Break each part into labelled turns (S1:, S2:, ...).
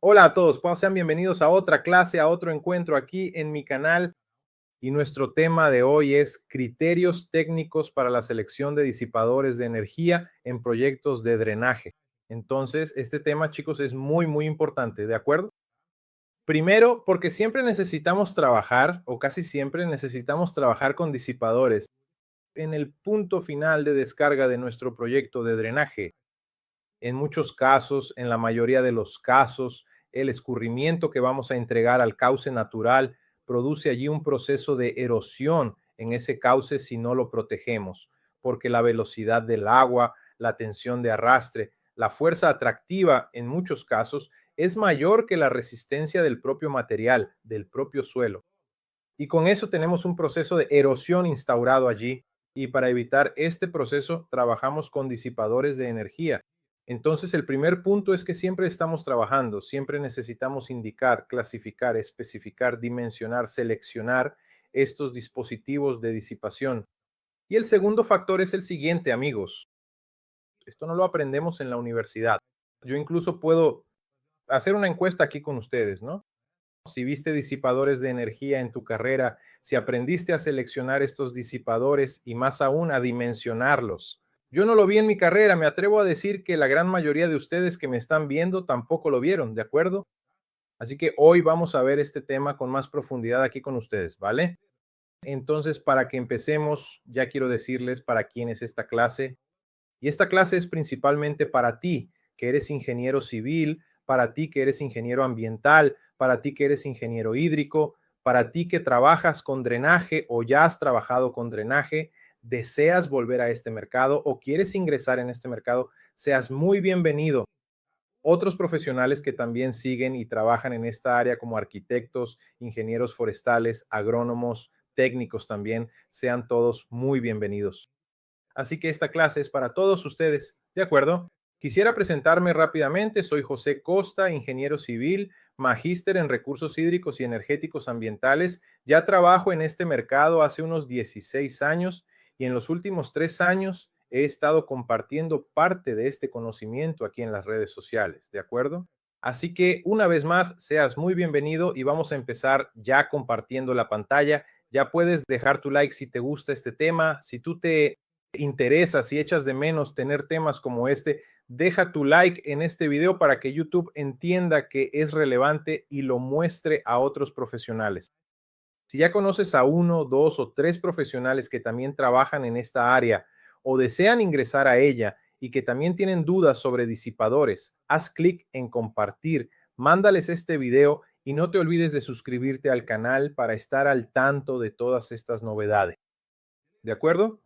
S1: Hola a todos, pues, sean bienvenidos a otra clase, a otro encuentro aquí en mi canal. Y nuestro tema de hoy es criterios técnicos para la selección de disipadores de energía en proyectos de drenaje. Entonces, este tema, chicos, es muy importante, ¿de acuerdo? Primero, porque siempre necesitamos trabajar, o casi siempre necesitamos trabajar con disipadores en el punto final de descarga de nuestro proyecto de drenaje. En muchos casos, en la mayoría de los casos, el escurrimiento que vamos a entregar al cauce natural produce allí un proceso de erosión en ese cauce si no lo protegemos, porque la velocidad del agua, la tensión de arrastre, la fuerza atractiva en muchos casos es mayor que la resistencia del propio material, del propio suelo. Y con eso tenemos un proceso de erosión instaurado allí. Y para evitar este proceso, trabajamos con disipadores de energía. Entonces, el primer punto es que siempre estamos trabajando, siempre necesitamos indicar, clasificar, especificar, dimensionar, seleccionar estos dispositivos de disipación. Y el segundo factor es el siguiente, amigos. Esto no lo aprendemos en la universidad. Yo incluso puedo hacer una encuesta aquí con ustedes, ¿no? Si viste disipadores de energía en tu carrera, si aprendiste a seleccionar estos disipadores y más aún a dimensionarlos. Yo no lo vi en mi carrera, me atrevo a decir que la gran mayoría de ustedes que me están viendo tampoco lo vieron, ¿de acuerdo? Así que hoy vamos a ver este tema con más profundidad aquí con ustedes, ¿vale? Entonces, para que empecemos, ya quiero decirles para quién es esta clase. Y esta clase es principalmente para ti, que eres ingeniero civil, para ti que eres ingeniero ambiental, para ti que eres ingeniero hídrico, para ti que trabajas con drenaje o ya has trabajado con drenaje, deseas volver a este mercado o quieres ingresar en este mercado, seas muy bienvenido. Otros profesionales que también siguen y trabajan en esta área como arquitectos, ingenieros forestales, agrónomos, técnicos también, sean todos muy bienvenidos. Así que esta clase es para todos ustedes, ¿de acuerdo? Quisiera presentarme rápidamente. Soy José Costa, ingeniero civil, magíster en recursos hídricos y energéticos ambientales. Ya trabajo en este mercado hace unos 16 años y en los últimos 3 años he estado compartiendo parte de este conocimiento aquí en las redes sociales, ¿de acuerdo? Así que una vez más, seas muy bienvenido y vamos a empezar ya compartiendo la pantalla. Ya puedes dejar tu like si te gusta este tema. Si tú te interesa, si echas de menos tener temas como este, deja tu like en este video para que YouTube entienda que es relevante y lo muestre a otros profesionales. Si ya conoces a uno, dos o tres profesionales que también trabajan en esta área o desean ingresar a ella y que también tienen dudas sobre disipadores, haz clic en compartir, mándales este video y no te olvides de suscribirte al canal para estar al tanto de todas estas novedades. ¿De acuerdo?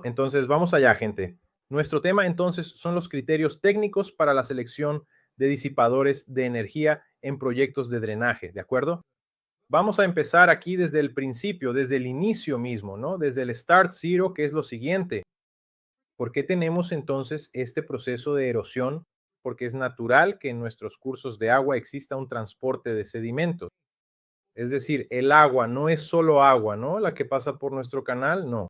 S1: Entonces, vamos allá, gente. Nuestro tema entonces son los criterios técnicos para la selección de disipadores de energía en proyectos de drenaje, ¿de acuerdo? Vamos a empezar aquí desde el principio, desde el inicio mismo, ¿no? Desde el start zero, que es lo siguiente. ¿Por qué tenemos entonces este proceso de erosión? Porque es natural que en nuestros cursos de agua exista un transporte de sedimentos. Es decir, el agua no es solo agua, ¿no? La que pasa por nuestro canal, no.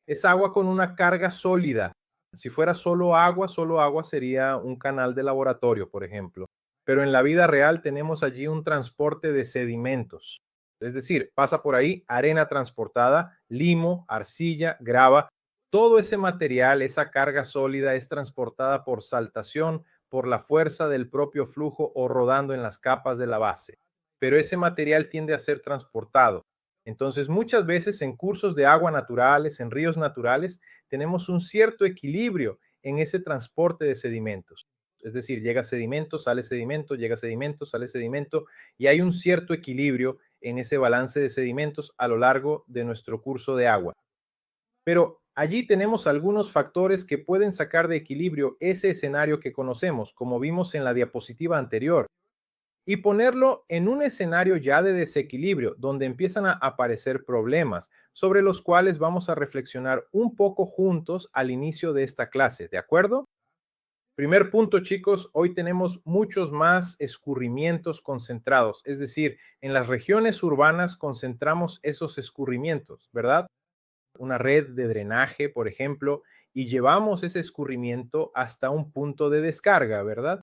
S1: Es agua con una carga sólida. Si fuera solo agua sería un canal de laboratorio, por ejemplo. Pero en la vida real tenemos allí un transporte de sedimentos. Es decir, pasa por ahí arena transportada, limo, arcilla, grava. Todo ese material, esa carga sólida es transportada por saltación, por la fuerza del propio flujo o rodando en las capas de la base. Pero ese material tiende a ser transportado. Entonces, muchas veces en cursos de agua naturales, en ríos naturales, tenemos un cierto equilibrio en ese transporte de sedimentos. Es decir, llega sedimento, llega sedimento, sale sedimento, y hay un cierto equilibrio en ese balance de sedimentos a lo largo de nuestro curso de agua. Pero allí tenemos algunos factores que pueden sacar de equilibrio ese escenario que conocemos, como vimos en la diapositiva anterior y ponerlo en un escenario ya de desequilibrio, donde empiezan a aparecer problemas, sobre los cuales vamos a reflexionar un poco juntos al inicio de esta clase, ¿de acuerdo? Primer punto, chicos, hoy tenemos muchos más escurrimientos concentrados, es decir, en las regiones urbanas concentramos esos escurrimientos, ¿verdad? Una red de drenaje, por ejemplo, y llevamos ese escurrimiento hasta un punto de descarga, ¿verdad?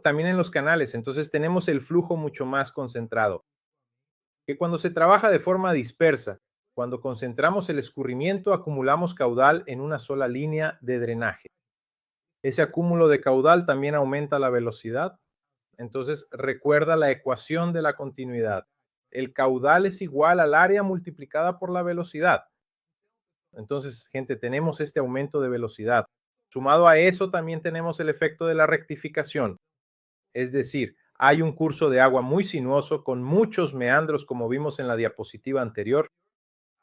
S1: también en los canales. Entonces tenemos el flujo mucho más concentrado. Que cuando se trabaja de forma dispersa, cuando concentramos el escurrimiento, acumulamos caudal en una sola línea de drenaje. Ese acúmulo de caudal también aumenta la velocidad. Entonces, recuerda la ecuación de la continuidad. El caudal es igual al área multiplicada por la velocidad. Entonces, gente, tenemos este aumento de velocidad. Sumado a eso, también tenemos el efecto de la rectificación. Es decir, hay un curso de agua muy sinuoso con muchos meandros, como vimos en la diapositiva anterior.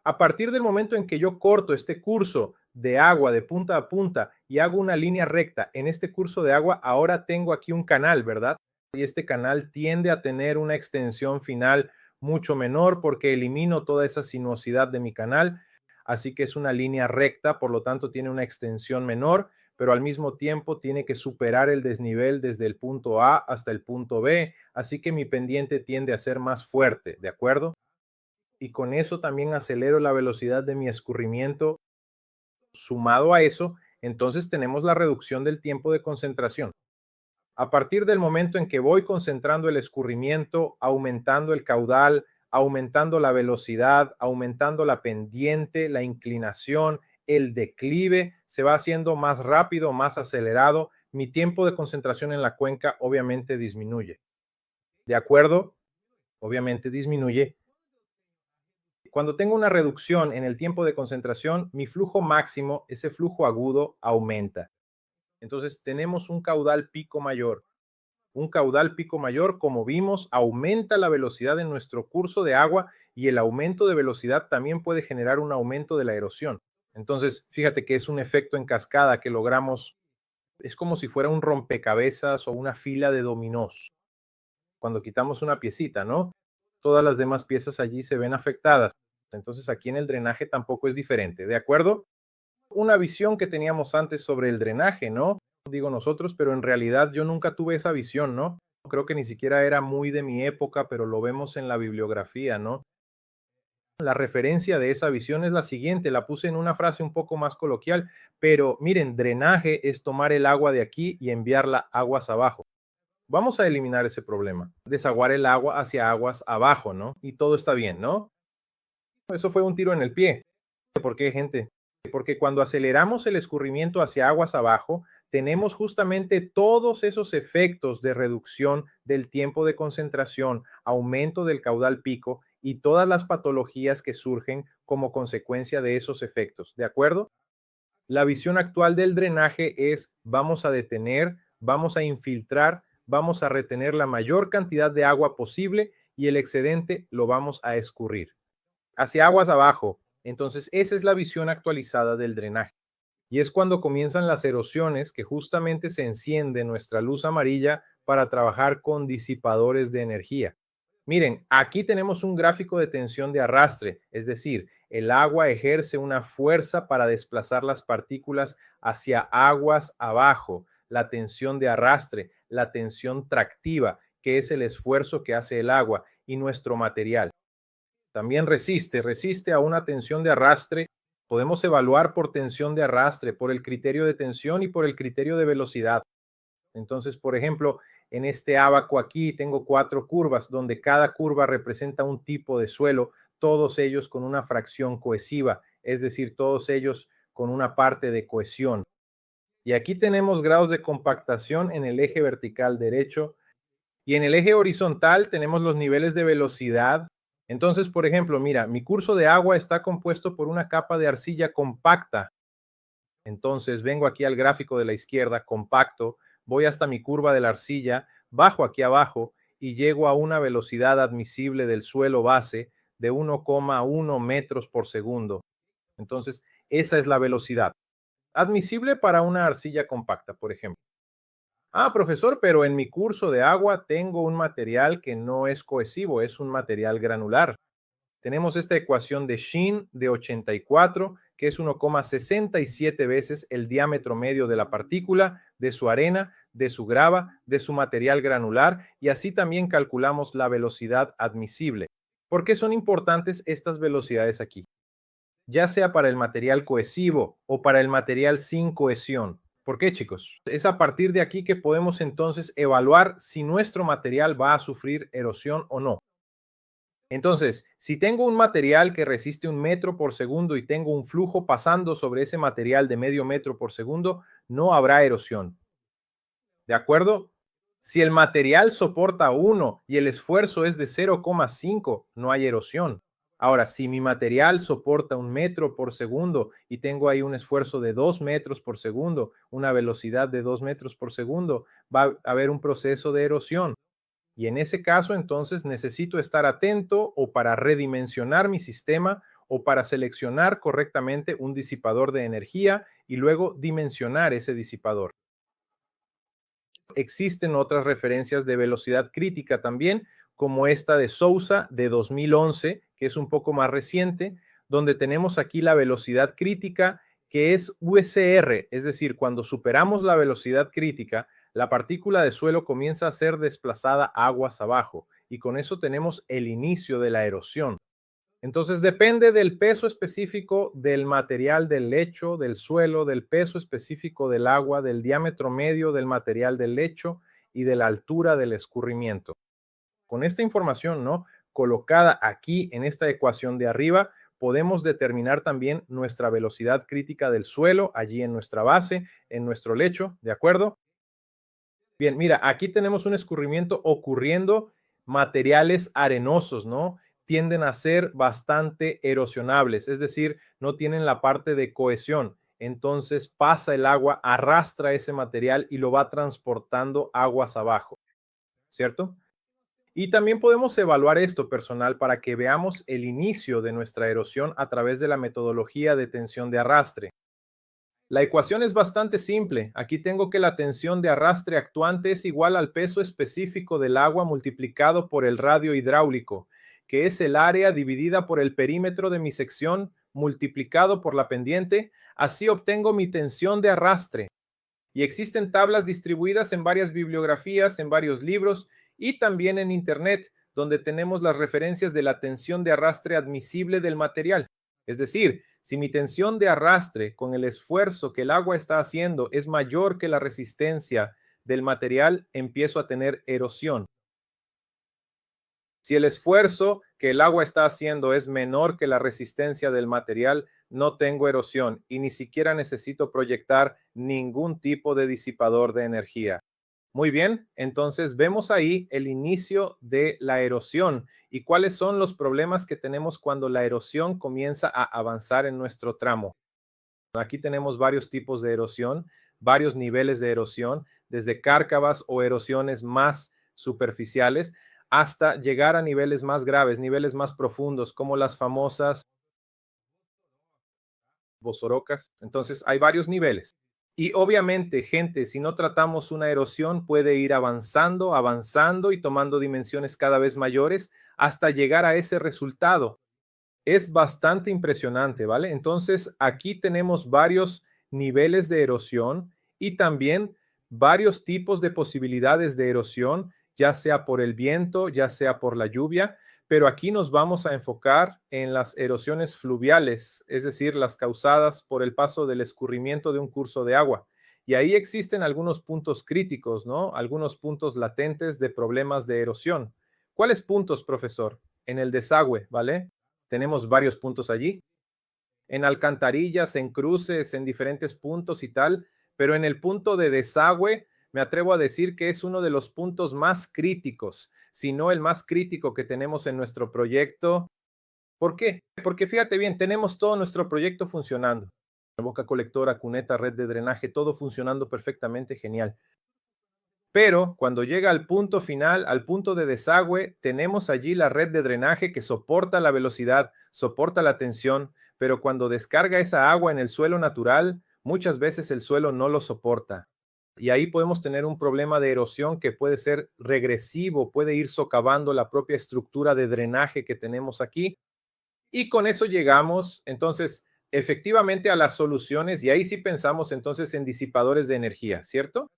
S1: A partir del momento en que yo corto este curso de agua de punta a punta y hago una línea recta en este curso de agua, ahora tengo aquí un canal, ¿verdad? Y este canal tiende a tener una extensión final mucho menor porque elimino toda esa sinuosidad de mi canal. Así que es una línea recta, por lo tanto tiene una extensión menor, pero al mismo tiempo tiene que superar el desnivel desde el punto A hasta el punto B. Así que mi pendiente tiende a ser más fuerte, ¿de acuerdo? Y con eso también acelero la velocidad de mi escurrimiento. Sumado a eso, entonces tenemos la reducción del tiempo de concentración. A partir del momento en que voy concentrando el escurrimiento, aumentando el caudal, aumentando la velocidad, aumentando la pendiente, la inclinación, el declive, se va haciendo más rápido, más acelerado. Mi tiempo de concentración en la cuenca obviamente disminuye. ¿De acuerdo? Obviamente disminuye. Cuando tengo una reducción en el tiempo de concentración, mi flujo máximo, ese flujo agudo, aumenta. Entonces tenemos un caudal pico mayor. Un caudal pico mayor, como vimos, aumenta la velocidad en nuestro curso de agua y el aumento de velocidad también puede generar un aumento de la erosión. Entonces, fíjate que es un efecto en cascada que logramos, es como si fuera un rompecabezas o una fila de dominós. Cuando quitamos una piecita, ¿no? Todas las demás piezas allí se ven afectadas. Entonces aquí en el drenaje tampoco es diferente, ¿de acuerdo? Una visión que teníamos antes sobre el drenaje, ¿no? Digo nosotros, pero en realidad yo nunca tuve esa visión, ¿no? Creo que ni siquiera era muy de mi época, pero lo vemos en la bibliografía, ¿no? La referencia de esa visión es la siguiente, la puse en una frase un poco más coloquial, pero miren, drenaje es tomar el agua de aquí y enviarla aguas abajo. Vamos a eliminar ese problema, desaguar el agua hacia aguas abajo, ¿no? Y todo está bien, ¿no? Eso fue un tiro en el pie. ¿Por qué, gente? Porque cuando aceleramos el escurrimiento hacia aguas abajo, tenemos justamente todos esos efectos de reducción del tiempo de concentración, aumento del caudal pico y todas las patologías que surgen como consecuencia de esos efectos. ¿De acuerdo? La visión actual del drenaje es vamos a detener, vamos a infiltrar, vamos a retener la mayor cantidad de agua posible y el excedente lo vamos a escurrir hacia aguas abajo. Entonces, esa es la visión actualizada del drenaje. Y es cuando comienzan las erosiones que justamente se enciende nuestra luz amarilla para trabajar con disipadores de energía. Miren, aquí tenemos un gráfico de tensión de arrastre, es decir, el agua ejerce una fuerza para desplazar las partículas hacia aguas abajo, la tensión de arrastre, la tensión tractiva, que es el esfuerzo que hace el agua y nuestro material. También resiste a una tensión de arrastre. Podemos evaluar por tensión de arrastre, por el criterio de tensión y por el criterio de velocidad. Entonces, por ejemplo, en este ábaco aquí tengo 4 curvas, donde cada curva representa un tipo de suelo, todos ellos con una fracción cohesiva, es decir, todos ellos con una parte de cohesión. Y aquí tenemos grados de compactación en el eje vertical derecho y en el eje horizontal tenemos los niveles de velocidad. Entonces, por ejemplo, mira, mi curso de agua está compuesto por una capa de arcilla compacta. Entonces, vengo aquí al gráfico de la izquierda, compacto, voy hasta mi curva de la arcilla, bajo aquí abajo y llego a una velocidad admisible del suelo base de 1,1 metros por segundo. Entonces, esa es la velocidad admisible para una arcilla compacta, por ejemplo. Ah, profesor, pero en mi curso de agua tengo un material que no es cohesivo, es un material granular. Tenemos esta ecuación de Shin de 84, que es 1,67 veces el diámetro medio de la partícula, de su arena, de su grava, de su material granular, y así también calculamos la velocidad admisible. ¿Por qué son importantes estas velocidades aquí? Ya sea para el material cohesivo o para el material sin cohesión. ¿Por qué, chicos? Es a partir de aquí que podemos entonces evaluar si nuestro material va a sufrir erosión o no. Entonces, si tengo un material que resiste 1 metro por segundo y tengo un flujo pasando sobre ese material de medio metro por segundo, no habrá erosión. ¿De acuerdo? Si el material soporta 1 y el esfuerzo es de 0,5, no hay erosión. Ahora, si mi material soporta 1 metro por segundo y tengo ahí un esfuerzo de 2 metros por segundo, una velocidad de 2 metros por segundo, va a haber un proceso de erosión. Y en ese caso, entonces necesito estar atento o para redimensionar mi sistema o para seleccionar correctamente un disipador de energía y luego dimensionar ese disipador. Existen otras referencias de velocidad crítica también, como esta de Sousa de 2011, que es un poco más reciente, donde tenemos aquí la velocidad crítica que es USR, es decir, cuando superamos la velocidad crítica, la partícula de suelo comienza a ser desplazada aguas abajo y con eso tenemos el inicio de la erosión. Entonces depende del peso específico del material del lecho, del suelo, del peso específico del agua, del diámetro medio del material del lecho y de la altura del escurrimiento. Con esta información, ¿no? Colocada aquí en esta ecuación de arriba, podemos determinar también nuestra velocidad crítica del suelo, allí en nuestra base, en nuestro lecho, ¿de acuerdo? Bien, mira, aquí tenemos un escurrimiento ocurriendo, materiales arenosos, ¿no? Tienden a ser bastante erosionables, es decir, no tienen la parte de cohesión. Entonces pasa el agua, arrastra ese material y lo va transportando aguas abajo, ¿cierto? Y también podemos evaluar esto personal para que veamos el inicio de nuestra erosión a través de la metodología de tensión de arrastre. La ecuación es bastante simple. Aquí tengo que la tensión de arrastre actuante es igual al peso específico del agua multiplicado por el radio hidráulico, que es el área dividida por el perímetro de mi sección multiplicado por la pendiente. Así obtengo mi tensión de arrastre. Y existen tablas distribuidas en varias bibliografías, en varios libros y también en Internet, donde tenemos las referencias de la tensión de arrastre admisible del material. Es decir, si mi tensión de arrastre con el esfuerzo que el agua está haciendo es mayor que la resistencia del material, empiezo a tener erosión. Si el esfuerzo que el agua está haciendo es menor que la resistencia del material, no tengo erosión y ni siquiera necesito proyectar ningún tipo de disipador de energía. Muy bien, entonces vemos ahí el inicio de la erosión y cuáles son los problemas que tenemos cuando la erosión comienza a avanzar en nuestro tramo. Aquí tenemos varios tipos de erosión, varios niveles de erosión, desde cárcavas o erosiones más superficiales hasta llegar a niveles más graves, niveles más profundos, como las famosas bosorocas. Entonces, hay varios niveles. Y obviamente, gente, si no tratamos una erosión, puede ir avanzando, avanzando y tomando dimensiones cada vez mayores hasta llegar a ese resultado. Es bastante impresionante, ¿vale? Entonces, aquí tenemos varios niveles de erosión y también varios tipos de posibilidades de erosión, ya sea por el viento, ya sea por la lluvia, pero aquí nos vamos a enfocar en las erosiones fluviales, es decir, las causadas por el paso del escurrimiento de un curso de agua. Y ahí existen algunos puntos críticos, ¿no? Algunos puntos latentes de problemas de erosión. ¿Cuáles puntos, profesor? En el desagüe, ¿vale? Tenemos varios puntos allí, en alcantarillas, en cruces, en diferentes puntos y tal, pero en el punto de desagüe me atrevo a decir que es uno de los puntos más críticos, si no el más crítico que tenemos en nuestro proyecto. ¿Por qué? Porque fíjate bien, tenemos todo nuestro proyecto funcionando. Boca colectora, cuneta, red de drenaje, todo funcionando perfectamente genial. Pero cuando llega al punto final, al punto de desagüe, tenemos allí la red de drenaje que soporta la velocidad, soporta la tensión, pero cuando descarga esa agua en el suelo natural, muchas veces el suelo no lo soporta. Y ahí podemos tener un problema de erosión que puede ser regresivo, puede ir socavando la propia estructura de drenaje que tenemos aquí. Y con eso llegamos entonces efectivamente a las soluciones y ahí sí pensamos entonces en disipadores de energía, ¿cierto?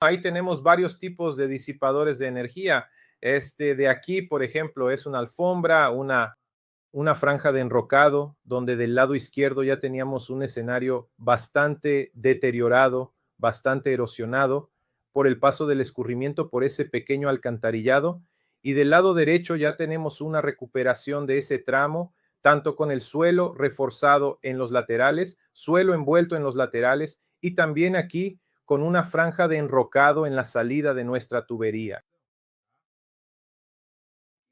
S1: Ahí tenemos varios tipos de disipadores de energía. Este de aquí, por ejemplo, es una alfombra, una franja de enrocado, donde del lado izquierdo ya teníamos un escenario bastante deteriorado, bastante erosionado por el paso del escurrimiento por ese pequeño alcantarillado. Y del lado derecho ya tenemos una recuperación de ese tramo, tanto con el suelo reforzado en los laterales, suelo envuelto en los laterales y también aquí con una franja de enrocado en la salida de nuestra tubería.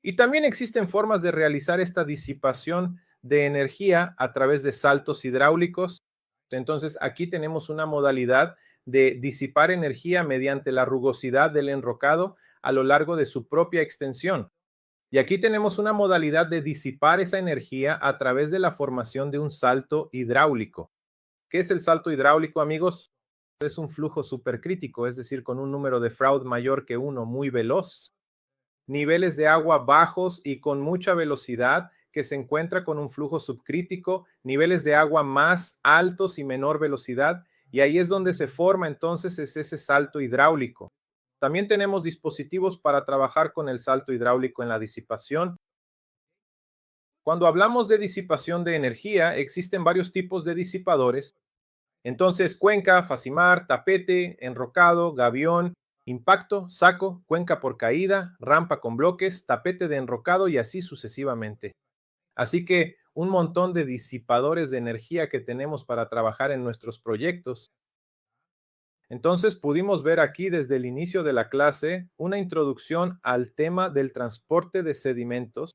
S1: Y también existen formas de realizar esta disipación de energía a través de saltos hidráulicos. Entonces, aquí tenemos una modalidad de disipar energía mediante la rugosidad del enrocado a lo largo de su propia extensión. Y aquí tenemos una modalidad de disipar esa energía a través de la formación de un salto hidráulico. ¿Qué es el salto hidráulico, amigos? Es un flujo supercrítico, es decir, con un número de Froude mayor que uno, muy veloz, niveles de agua bajos y con mucha velocidad que se encuentra con un flujo subcrítico, niveles de agua más altos y menor velocidad, y ahí es donde se forma entonces ese salto hidráulico. También tenemos dispositivos para trabajar con el salto hidráulico en la disipación. Cuando hablamos de disipación de energía, existen varios tipos de disipadores. Entonces, cuenca, facimar, tapete, enrocado, gavión, impacto, saco, cuenca por caída, rampa con bloques, tapete de enrocado y así sucesivamente. Así que un montón de disipadores de energía que tenemos para trabajar en nuestros proyectos. Entonces, pudimos ver aquí desde el inicio de la clase una introducción al tema del transporte de sedimentos.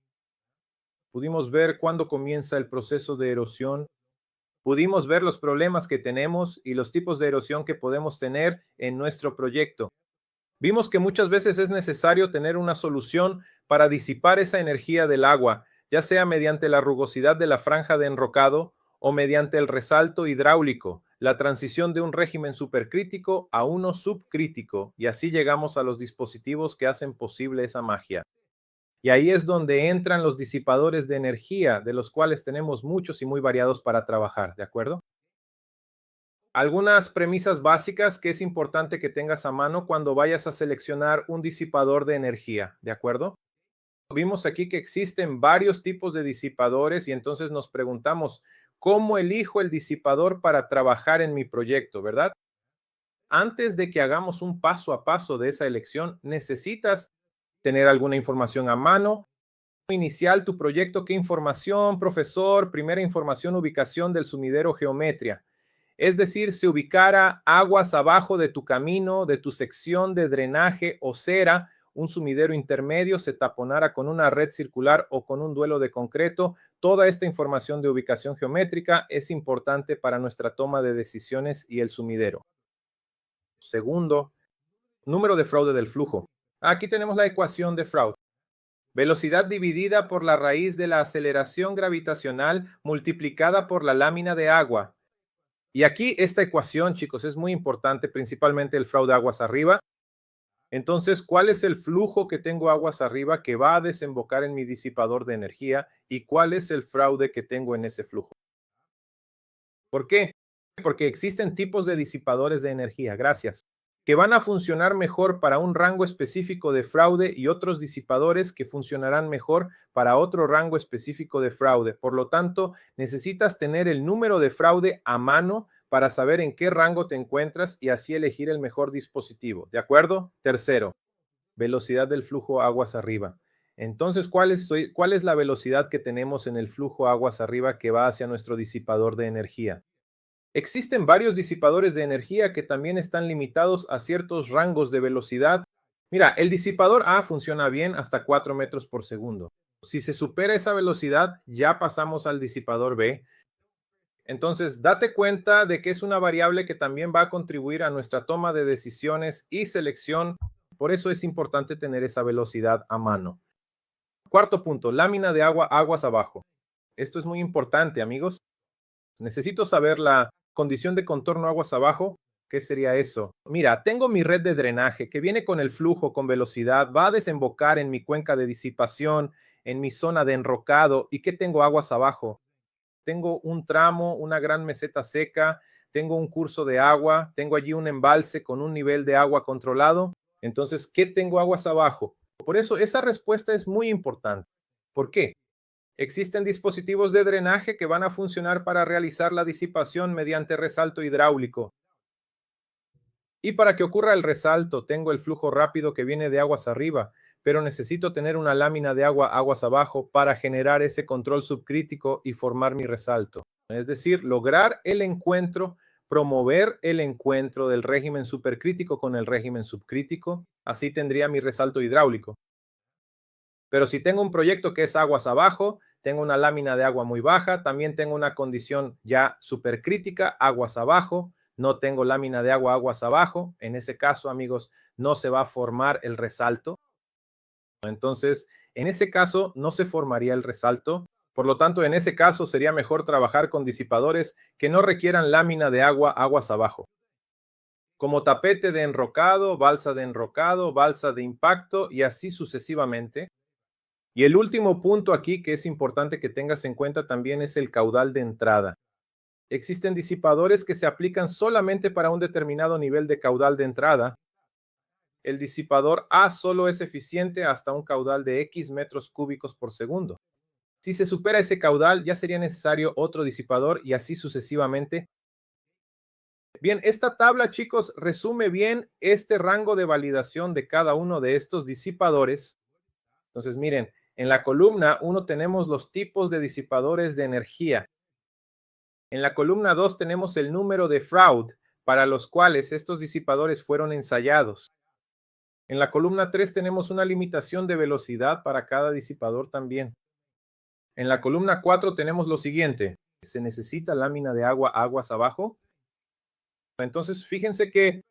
S1: Pudimos ver cuándo comienza el proceso de erosión. Pudimos ver los problemas que tenemos y los tipos de erosión que podemos tener en nuestro proyecto. Vimos que muchas veces es necesario tener una solución para disipar esa energía del agua, ya sea mediante la rugosidad de la franja de enrocado o mediante el resalto hidráulico, la transición de un régimen supercrítico a uno subcrítico, y así llegamos a los dispositivos que hacen posible esa magia. Y ahí es donde entran los disipadores de energía, de los cuales tenemos muchos y muy variados para trabajar, ¿de acuerdo? Algunas premisas básicas que es importante que tengas a mano cuando vayas a seleccionar un disipador de energía, ¿de acuerdo? Vimos aquí que existen varios tipos de disipadores y entonces nos preguntamos, ¿cómo elijo el disipador para trabajar en mi proyecto, verdad? Antes de que hagamos un paso a paso de esa elección, necesitas tener alguna información a mano. Inicial tu proyecto, ¿qué información, profesor? Primera información, ubicación del sumidero, geometría. Es decir, se ubicara aguas abajo de tu camino, de tu sección de drenaje o cera, un sumidero intermedio se taponara con una red circular o con un duelo de concreto. Toda esta información de ubicación geométrica es importante para nuestra toma de decisiones y el sumidero. Segundo, número de Froude del flujo. Aquí tenemos la ecuación de Froude. Velocidad dividida por la raíz de la aceleración gravitacional multiplicada por la lámina de agua. Y aquí esta ecuación, chicos, es muy importante, principalmente el Froude aguas arriba. Entonces, ¿cuál es el flujo que tengo aguas arriba que va a desembocar en mi disipador de energía y cuál es el fraude que tengo en ese flujo? ¿Por qué? Porque existen tipos de disipadores de energía, gracias, que van a funcionar mejor para un rango específico de fraude y otros disipadores que funcionarán mejor para otro rango específico de fraude. Por lo tanto, necesitas tener el número de fraude a mano para saber en qué rango te encuentras y así elegir el mejor dispositivo. ¿De acuerdo? Tercero, velocidad del flujo aguas arriba. Entonces, ¿cuál es la velocidad que tenemos en el flujo aguas arriba que va hacia nuestro disipador de energía? Existen varios disipadores de energía que también están limitados a ciertos rangos de velocidad. Mira, el disipador A funciona bien hasta 4 metros por segundo. Si se supera esa velocidad, ya pasamos al disipador B. Entonces, date cuenta de que es una variable que también va a contribuir a nuestra toma de decisiones y selección. Por eso es importante tener esa velocidad a mano. Cuarto punto, lámina de agua, aguas abajo. Esto es muy importante, amigos. Necesito saber la condición de contorno aguas abajo. ¿Qué sería eso? Mira, tengo mi red de drenaje que viene con el flujo, con velocidad, va a desembocar en mi cuenca de disipación, en mi zona de enrocado. ¿Y qué tengo aguas abajo? Tengo un tramo, una gran meseta seca, tengo un curso de agua, tengo allí un embalse con un nivel de agua controlado. Entonces, ¿qué tengo aguas abajo? Por eso esa respuesta es muy importante. ¿Por qué? Existen dispositivos de drenaje que van a funcionar para realizar la disipación mediante resalto hidráulico. Y para que ocurra el resalto, tengo el flujo rápido que viene de aguas arriba, pero necesito tener una lámina de agua aguas abajo para generar ese control subcrítico y formar mi resalto. Es decir, lograr el encuentro, promover el encuentro del régimen supercrítico con el régimen subcrítico. Así tendría mi resalto hidráulico. Pero si tengo un proyecto que es aguas abajo, tengo una lámina de agua muy baja, también tengo una condición ya supercrítica, aguas abajo, no tengo lámina de agua aguas abajo, en ese caso, amigos, no se va a formar el resalto. Entonces, en ese caso, no se formaría el resalto. Por lo tanto, en ese caso, sería mejor trabajar con disipadores que no requieran lámina de agua aguas abajo, como tapete de enrocado, balsa de impacto y así sucesivamente. Y el último punto aquí que es importante que tengas en cuenta también es el caudal de entrada. Existen disipadores que se aplican solamente para un determinado nivel de caudal de entrada. El disipador A solo es eficiente hasta un caudal de X metros cúbicos por segundo. Si se supera ese caudal, ya sería necesario otro disipador y así sucesivamente. Bien, esta tabla, chicos, resume bien este rango de validación de cada uno de estos disipadores. Entonces, miren, en la columna 1 tenemos los tipos de disipadores de energía. En la columna 2 tenemos el número de Froude para los cuales estos disipadores fueron ensayados. En la columna 3 tenemos una limitación de velocidad para cada disipador también. En la columna 4 tenemos lo siguiente. ¿Se necesita lámina de agua aguas abajo? Entonces, fíjense que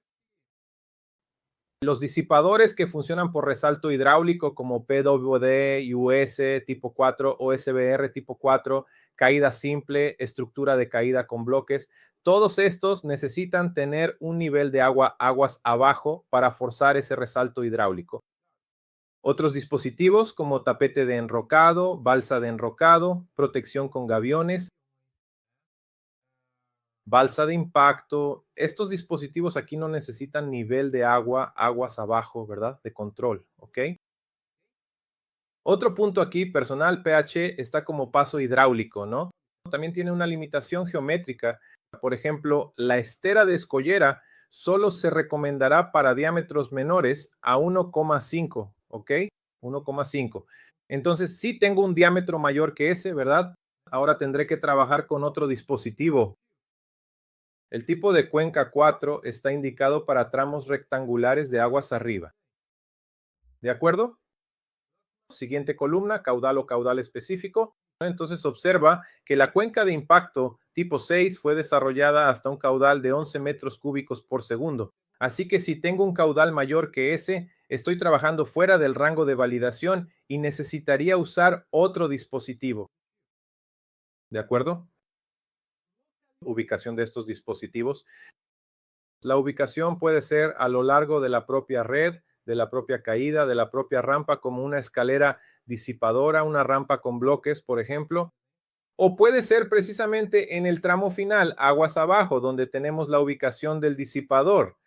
S1: los disipadores que funcionan por resalto hidráulico como PWD, US tipo 4, OSBR tipo 4, caída simple, estructura de caída con bloques, todos estos necesitan tener un nivel de agua aguas abajo para forzar ese resalto hidráulico. Otros dispositivos como tapete de enrocado, balsa de enrocado, protección con gaviones, balsa de impacto. Estos dispositivos aquí no necesitan nivel de agua, aguas abajo, ¿verdad? De control, ¿ok? Otro punto aquí, personal pH está como paso hidráulico, ¿no? También tiene una limitación geométrica. Por ejemplo, la estera de escollera solo se recomendará para diámetros menores a 1,5, ¿ok? 1,5. Entonces, si tengo un diámetro mayor que ese, ¿verdad? Ahora tendré que trabajar con otro dispositivo. El tipo de cuenca 4 está indicado para tramos rectangulares de aguas arriba. ¿De acuerdo? Siguiente columna, caudal o caudal específico. Entonces observa que la cuenca de impacto tipo 6 fue desarrollada hasta un caudal de 11 metros cúbicos por segundo. Así que si tengo un caudal mayor que ese, estoy trabajando fuera del rango de validación y necesitaría usar otro dispositivo. ¿De acuerdo? Ubicación de estos dispositivos. La ubicación puede ser a lo largo de la propia red, de la propia caída, de la propia rampa, como una escalera disipadora, una rampa con bloques, por ejemplo. O puede ser precisamente en el tramo final, aguas abajo, donde tenemos la ubicación del disipador.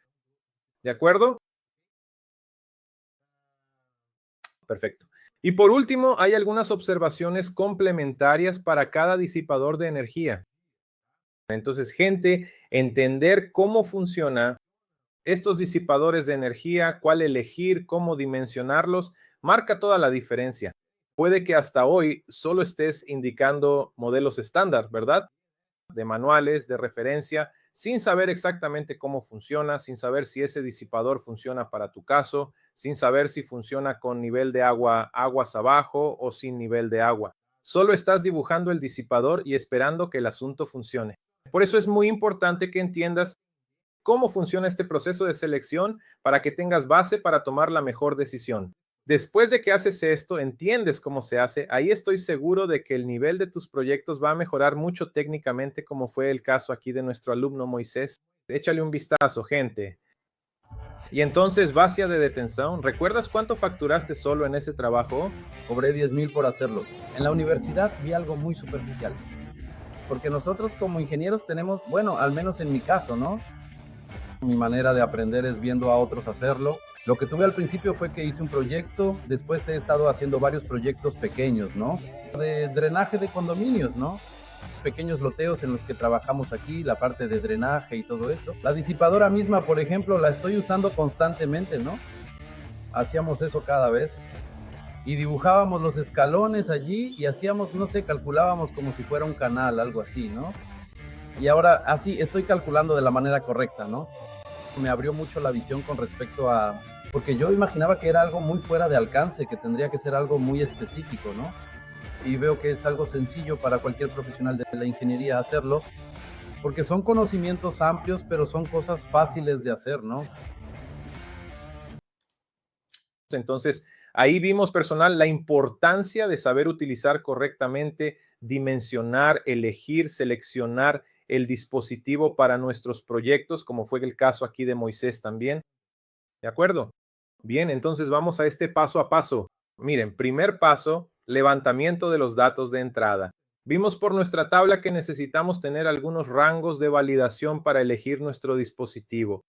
S1: ¿De acuerdo? Perfecto. Y por último, hay algunas observaciones complementarias para cada disipador de energía. Entonces, gente, entender cómo funciona estos disipadores de energía, cuál elegir, cómo dimensionarlos, marca toda la diferencia. Puede que hasta hoy solo estés indicando modelos estándar, ¿verdad? De manuales, de referencia, sin saber exactamente cómo funciona, sin saber si ese disipador funciona para tu caso, sin saber si funciona con nivel de agua, aguas abajo o sin nivel de agua. Solo estás dibujando el disipador y esperando que el asunto funcione. Por eso es muy importante que entiendas cómo funciona este proceso de selección para que tengas base para tomar la mejor decisión. Después de que haces esto, entiendes cómo se hace, ahí estoy seguro de que el nivel de tus proyectos va a mejorar mucho técnicamente, como fue el caso aquí de nuestro alumno Moisés. Échale un vistazo, gente. Y entonces, vacía de detención, ¿recuerdas cuánto facturaste solo en ese trabajo?
S2: Cobré 10,000 por hacerlo. En la universidad vi algo muy superficial. Porque nosotros como ingenieros tenemos, bueno, al menos en mi caso, ¿no? Mi manera de aprender es viendo a otros hacerlo. Lo que tuve al principio fue que hice un proyecto, después he estado haciendo varios proyectos pequeños, ¿no? De drenaje de condominios, ¿no? pequeños loteos en los que trabajamos aquí, la parte de drenaje y todo eso. La disipadora misma, por ejemplo, la estoy usando constantemente, ¿no? Hacíamos eso cada vez y dibujábamos los escalones allí y hacíamos, no sé, calculábamos como si fuera un canal, algo así, ¿no? Y ahora así estoy calculando de la manera correcta, ¿no? Me abrió mucho la visión con respecto a, porque yo imaginaba que era algo muy fuera de alcance, que tendría que ser algo muy específico, ¿no? Y veo que es algo sencillo para cualquier profesional de la ingeniería hacerlo, porque son conocimientos amplios, pero son cosas fáciles de hacer, ¿no?
S1: Entonces, ahí vimos, personal, la importancia de saber utilizar correctamente, dimensionar, elegir, seleccionar el dispositivo para nuestros proyectos, como fue el caso aquí de Moisés también. ¿De acuerdo? Bien, entonces vamos a este paso a paso. Miren, primer paso, levantamiento de los datos de entrada. Vimos por nuestra tabla que necesitamos tener algunos rangos de validación para elegir nuestro dispositivo.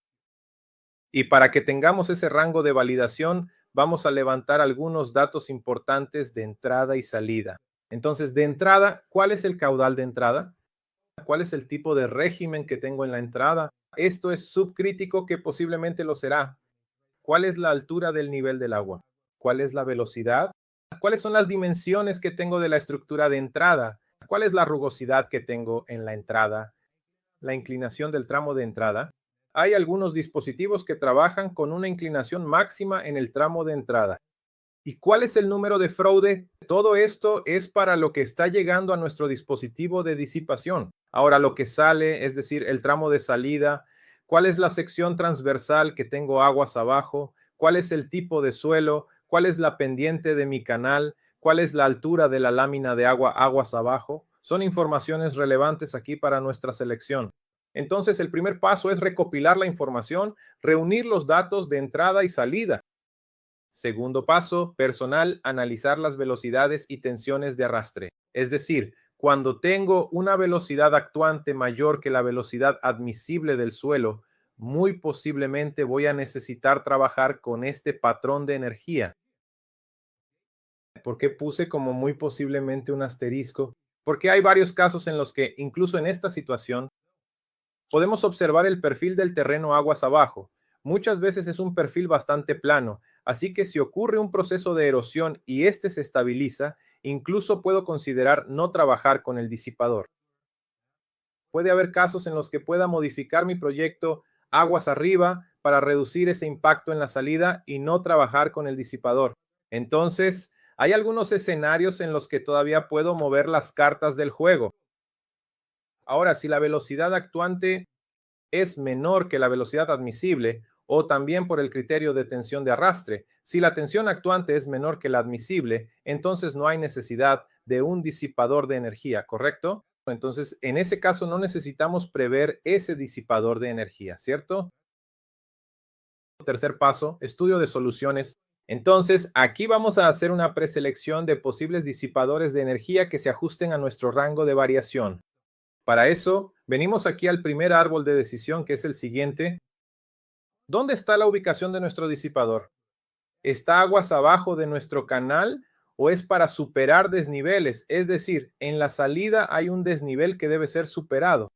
S1: Y para que tengamos ese rango de validación, vamos a levantar algunos datos importantes de entrada y salida. Entonces, de entrada, ¿cuál es el caudal de entrada? ¿Cuál es el tipo de régimen que tengo en la entrada? Esto es subcrítico, que posiblemente lo será. ¿Cuál es la altura del nivel del agua? ¿Cuál es la velocidad? ¿Cuáles son las dimensiones que tengo de la estructura de entrada? ¿Cuál es la rugosidad que tengo en la entrada? La inclinación del tramo de entrada. Hay algunos dispositivos que trabajan con una inclinación máxima en el tramo de entrada. ¿Y cuál es el número de fraude? Todo esto es para lo que está llegando a nuestro dispositivo de disipación. Ahora, lo que sale, es decir, el tramo de salida, ¿cuál es la sección transversal que tengo aguas abajo? ¿Cuál es el tipo de suelo? ¿Cuál es la pendiente de mi canal? ¿Cuál es la altura de la lámina de agua aguas abajo? Son informaciones relevantes aquí para nuestra selección. Entonces, el primer paso es recopilar la información, reunir los datos de entrada y salida. Segundo paso, personal, analizar las velocidades y tensiones de arrastre. Es decir, cuando tengo una velocidad actuante mayor que la velocidad admisible del suelo, muy posiblemente voy a necesitar trabajar con este patrón de energía. ¿Por qué puse como muy posiblemente un asterisco? Porque hay varios casos en los que, incluso en esta situación, podemos observar el perfil del terreno aguas abajo. Muchas veces es un perfil bastante plano, así que si ocurre un proceso de erosión y este se estabiliza, incluso puedo considerar no trabajar con el disipador. Puede haber casos en los que pueda modificar mi proyecto aguas arriba para reducir ese impacto en la salida y no trabajar con el disipador. Entonces, hay algunos escenarios en los que todavía puedo mover las cartas del juego. Ahora, si la velocidad actuante es menor que la velocidad admisible, o también por el criterio de tensión de arrastre. Si la tensión actuante es menor que la admisible, entonces no hay necesidad de un disipador de energía, ¿correcto? Entonces, en ese caso no necesitamos prever ese disipador de energía, ¿cierto? Tercer paso, estudio de soluciones. Entonces, aquí vamos a hacer una preselección de posibles disipadores de energía que se ajusten a nuestro rango de variación. Para eso, venimos aquí al primer árbol de decisión, que es el siguiente. ¿Dónde está la ubicación de nuestro disipador? ¿Está aguas abajo de nuestro canal o es para superar desniveles? Es decir, en la salida hay un desnivel que debe ser superado.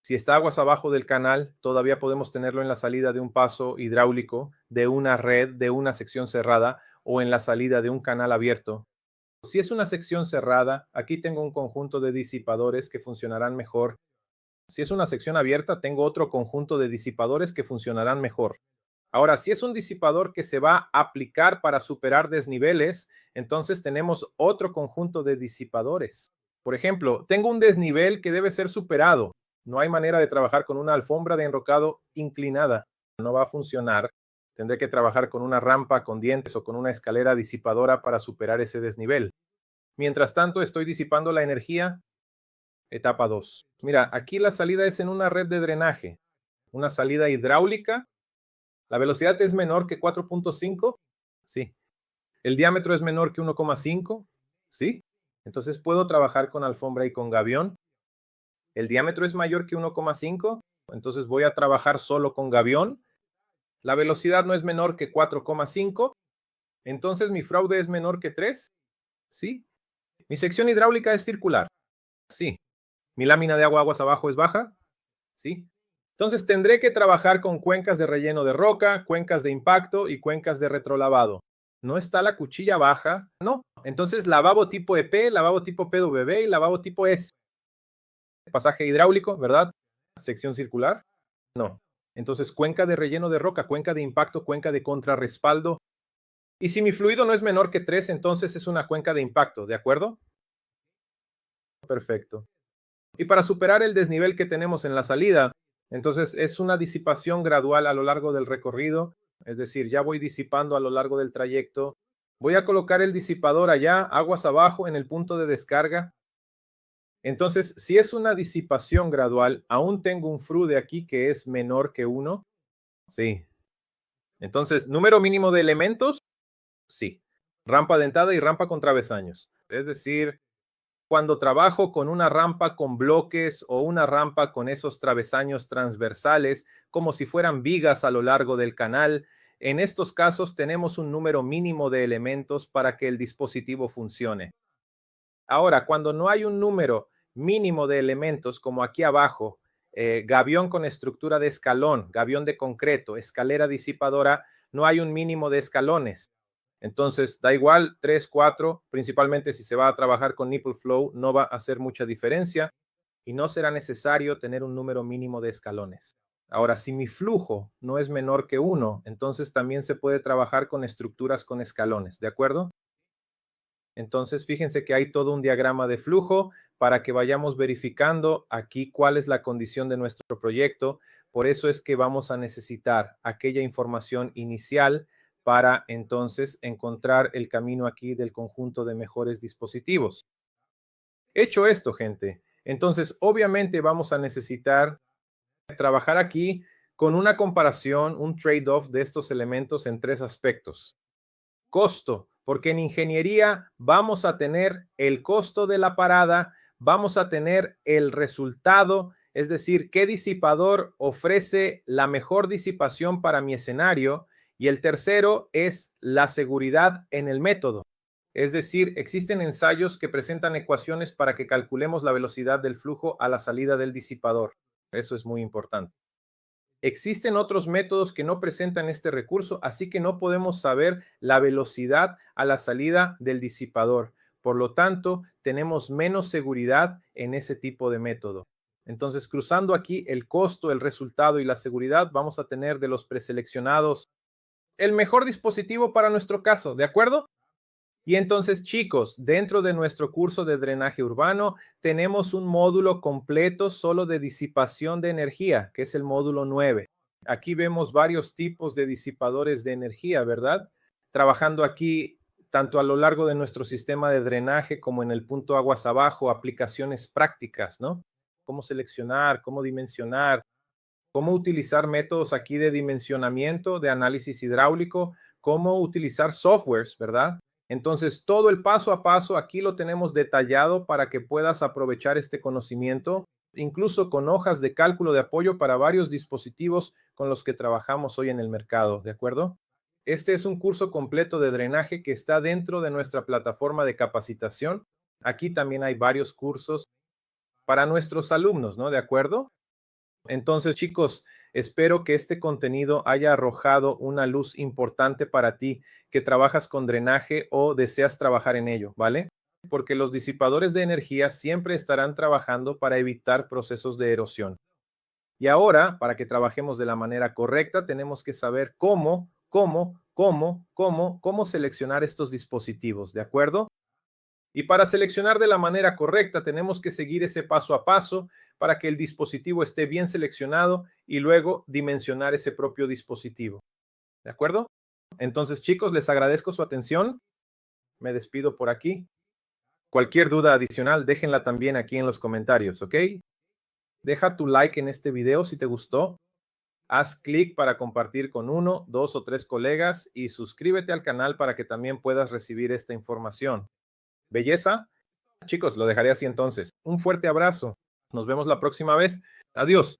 S1: Si está aguas abajo del canal, todavía podemos tenerlo en la salida de un paso hidráulico, de una red, de una sección cerrada o en la salida de un canal abierto. Si es una sección cerrada, aquí tengo un conjunto de disipadores que funcionarán mejor. Si es una sección abierta, tengo otro conjunto de disipadores que funcionarán mejor. Ahora, si es un disipador que se va a aplicar para superar desniveles, entonces tenemos otro conjunto de disipadores. Por ejemplo, tengo un desnivel que debe ser superado. No hay manera de trabajar con una alfombra de enrocado inclinada. No va a funcionar. Tendré que trabajar con una rampa con dientes o con una escalera disipadora para superar ese desnivel. Mientras tanto, estoy disipando la energía. Etapa 2. Mira, aquí la salida es en una red de drenaje, una salida hidráulica. La velocidad es menor que 4.5. Sí. El diámetro es menor que 1,5. Sí. Entonces puedo trabajar con alfombra y con gavión. El diámetro es mayor que 1,5. Entonces voy a trabajar solo con gavión. La velocidad no es menor que 4,5. Entonces mi fraude es menor que 3. Sí. Mi sección hidráulica es circular. Sí. Mi lámina de agua aguas abajo es baja, ¿sí? Entonces tendré que trabajar con cuencas de relleno de roca, cuencas de impacto y cuencas de retrolavado. ¿No está la cuchilla baja? No. Entonces lavabo tipo EP, lavabo tipo PWB y lavabo tipo S. Pasaje hidráulico, ¿verdad? Sección circular. No. Entonces cuenca de relleno de roca, cuenca de impacto, cuenca de contrarrespaldo. Y si mi fluido no es menor que 3, entonces es una cuenca de impacto, ¿de acuerdo? Perfecto. Y para superar el desnivel que tenemos en la salida, entonces es una disipación gradual a lo largo del recorrido, es decir, ya voy disipando a lo largo del trayecto. Voy a colocar el disipador allá, aguas abajo, en el punto de descarga. Entonces, si es una disipación gradual, aún tengo un FRU de aquí que es menor que 1. Sí. Entonces, número mínimo de elementos, sí. Rampa dentada y rampa con travesaños. Es decir, cuando trabajo con una rampa con bloques o una rampa con esos travesaños transversales, como si fueran vigas a lo largo del canal, en estos casos tenemos un número mínimo de elementos para que el dispositivo funcione. Ahora, cuando no hay un número mínimo de elementos, como aquí abajo, gavión con estructura de escalón, gavión de concreto, escalera disipadora, no hay un mínimo de escalones. Entonces, da igual, 3, 4, principalmente si se va a trabajar con nipple flow, no va a hacer mucha diferencia y no será necesario tener un número mínimo de escalones. Ahora, si mi flujo no es menor que 1, entonces también se puede trabajar con estructuras con escalones, ¿de acuerdo? Entonces, fíjense que hay todo un diagrama de flujo para que vayamos verificando aquí cuál es la condición de nuestro proyecto. Por eso es que vamos a necesitar aquella información inicial para entonces encontrar el camino aquí del conjunto de mejores dispositivos. Hecho esto, gente, entonces obviamente vamos a necesitar trabajar aquí con una comparación, un trade-off de estos elementos en 3 aspectos. Costo, porque en ingeniería vamos a tener el costo de la parada, vamos a tener el resultado, es decir, qué disipador ofrece la mejor disipación para mi escenario, y el tercero es la seguridad en el método. Es decir, existen ensayos que presentan ecuaciones para que calculemos la velocidad del flujo a la salida del disipador. Eso es muy importante. Existen otros métodos que no presentan este recurso, así que no podemos saber la velocidad a la salida del disipador. Por lo tanto, tenemos menos seguridad en ese tipo de método. Entonces, cruzando aquí el costo, el resultado y la seguridad, vamos a tener de los preseleccionados el mejor dispositivo para nuestro caso, ¿de acuerdo? Y entonces, chicos, dentro de nuestro curso de drenaje urbano, tenemos un módulo completo solo de disipación de energía, que es el módulo 9. Aquí vemos varios tipos de disipadores de energía, ¿verdad? Trabajando aquí tanto a lo largo de nuestro sistema de drenaje como en el punto aguas abajo, aplicaciones prácticas, ¿no? Cómo seleccionar, cómo dimensionar, cómo utilizar métodos aquí de dimensionamiento, de análisis hidráulico, cómo utilizar softwares, ¿verdad? Entonces, todo el paso a paso aquí lo tenemos detallado para que puedas aprovechar este conocimiento, incluso con hojas de cálculo de apoyo para varios dispositivos con los que trabajamos hoy en el mercado, ¿de acuerdo? Este es un curso completo de drenaje que está dentro de nuestra plataforma de capacitación. Aquí también hay varios cursos para nuestros alumnos, ¿no? ¿De acuerdo? Entonces, chicos, espero que este contenido haya arrojado una luz importante para ti que trabajas con drenaje o deseas trabajar en ello, ¿vale? Porque los disipadores de energía siempre estarán trabajando para evitar procesos de erosión. Y ahora, para que trabajemos de la manera correcta, tenemos que saber cómo seleccionar estos dispositivos, ¿de acuerdo? Y para seleccionar de la manera correcta, tenemos que seguir ese paso a paso para que el dispositivo esté bien seleccionado y luego dimensionar ese propio dispositivo. ¿De acuerdo? Entonces, chicos, les agradezco su atención. Me despido por aquí. Cualquier duda adicional, déjenla también aquí en los comentarios, ¿ok? Deja tu like en este video si te gustó. Haz clic para compartir con 1, 2 o 3 colegas y suscríbete al canal para que también puedas recibir esta información. ¿Belleza? Chicos, lo dejaré así entonces. Un fuerte abrazo. Nos vemos la próxima vez. Adiós.